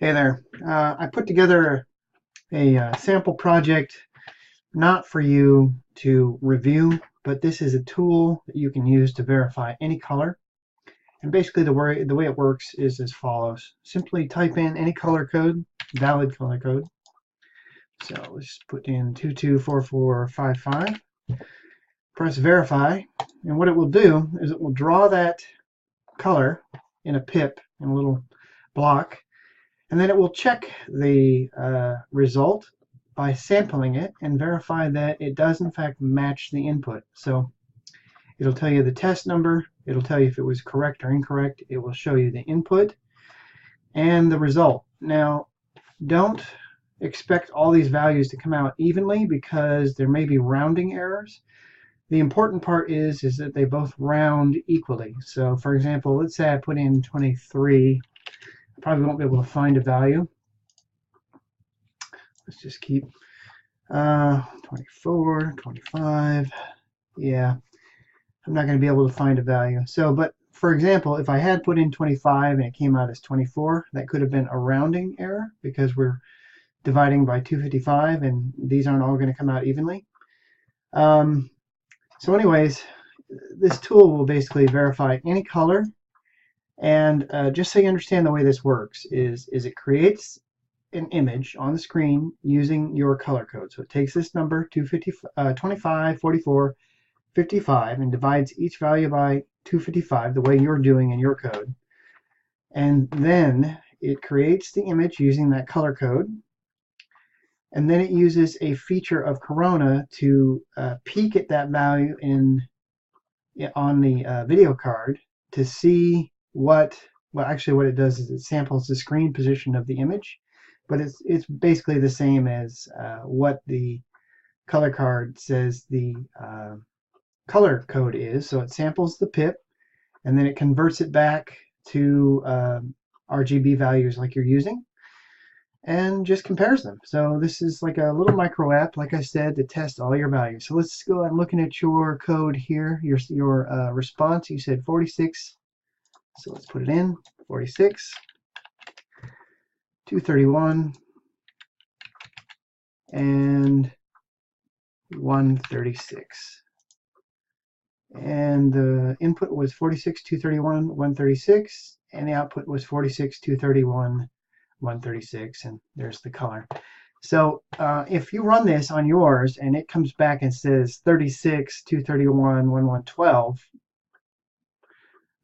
Hey there. I put together a sample project not for you to review, but this is a tool that you can use to verify any color. And basically the way it works is as follows. Simply type in any color code, valid color code. So let's put in 224455. Press verify, and what it will do is it will draw that color in a pip, in a little block, and then it will check the result by sampling it and verify that it does in fact match the input. So it'll tell you the test number, it'll tell you if it was correct or incorrect, it will show you the input and the result. Now, don't expect all these values to come out evenly because there may be rounding errors. The important part is that they both round equally. So for example, let's say I put in 23. I probably won't be able to find a value. Let's just keep 24, 25. Yeah, I'm not going to be able to find a value. So, but for example, if I had put in 25 and it came out as 24, that could have been a rounding error because we're dividing by 255 and these aren't all going to come out evenly. So anyways, this tool will basically verify any color. And just so you understand the way this works is it creates an image on the screen using your color code. So it takes this number 25, 44, 55 and divides each value by 255 the way you're doing in your code. And then it creates the image using that color code. And then it uses a feature of Corona to peek at that value on the video card to see what it does is it samples the screen position of the image, but it's basically the same as what the color card says the color code is. So it samples the pip and then it converts it back to RGB values like you're using and just compares them. So this is like a little micro app, like I said, to test all your values. So let's go. I'm looking at your code here, your response. You said 46. So let's put it in, 46, 231, and 136. And the input was 46, 231, 136, and the output was 46, 231, 136, and there's the color. So if you run this on yours and it comes back and says 36, 231, 1112,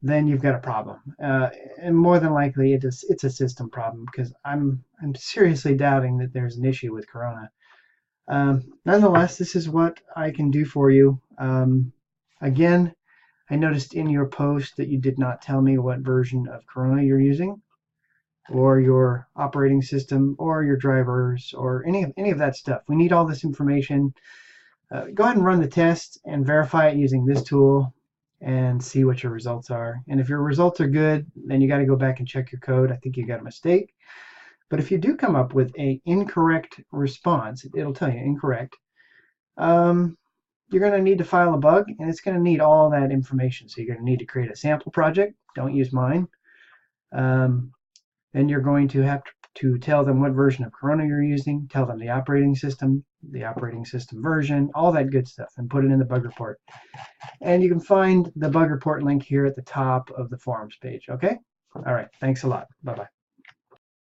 then you've got a problem, and more than likely it's a system problem because I'm seriously doubting that there's an issue with Corona. Nonetheless, this is what I can do for you. Again, I noticed in your post that you did not tell me what version of Corona you're using, or your operating system, or your drivers, or any of that stuff. We need all this information. Go ahead and run the test and verify it using this tool and see what your results are. And if your results are good, then you got to go back and check your code. I think you got a mistake. But if you do come up with an incorrect response, it'll tell you incorrect. You're going to need to file a bug, and it's going to need all that information. So you're going to need to create a sample project. Don't use mine. Then you're going to have to tell them what version of Corona you're using, tell them the operating system version, all that good stuff, and put it in the bug report. And you can find the bug report link here at the top of the forums page, okay? All right, thanks a lot. Bye-bye.